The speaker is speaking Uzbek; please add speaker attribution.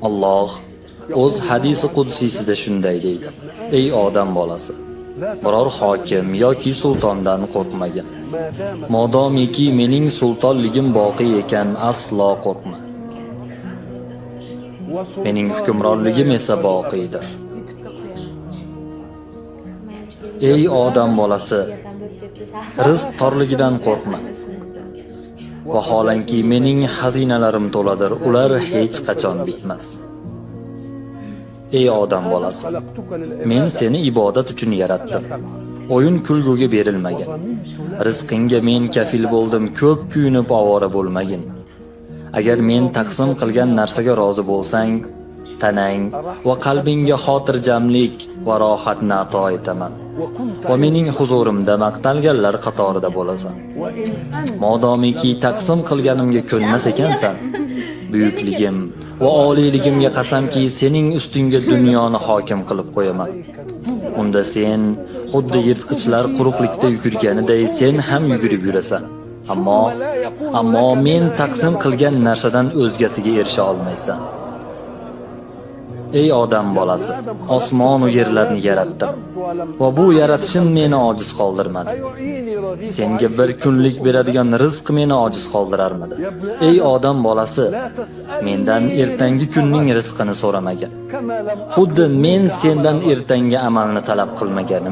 Speaker 1: Alloh o'z hadisi qudsiyda shunday deydi: Ey odam bolasi, biror hokim yoki sultondan qo'rqmagin. Modomiki mening sultonligim boqiy ekan, aslo qo'rqma. Mening hukmronligim esa boqiydir. Ey odam bolasi, rizq torligidan qo'rqma. Vaholanki mening xazinalarim to'ladir, ular hech qachon bitmas. Ey odam bolasi, men seni ibodat uchun yaratdim. O'yin kulguga berilmagin. Rizqingga men kafil bo'ldim, ko'p kuyinib ovora bo'lmagin. Agar men taqsim qilgan narsaga rozi bo'lsang, tanang va qalbingga xotirjamlik va rohatni ato etaman. Va mening huzurimda maqtalganlar qatorida bo'lasan. Modomiki taqsim qilganimga ko'nmas ekansan, buyukligim va oliyligimga qasamki, sening ustingga dunyoni hokim qilib qo'yaman. Unda sen xuddi yirtqichlar quruqlikda yugurganiday sen ham yugurib yurasan. Ammo men taqsim qilgan narsadan o'zgasiga erisha olmaysan. Ey odam bolasi, osmon va yerlarni yaratdim va bu yaratishim meni ojiz qoldirmadi. Senga bir kunlik beradigan rizq meni ojiz qoldirarmidi? Ey odam bolasi, mendan ertangi kunning rizqini so'ramagin. Xuddi men sendan ertangi amalni talab qilmaganim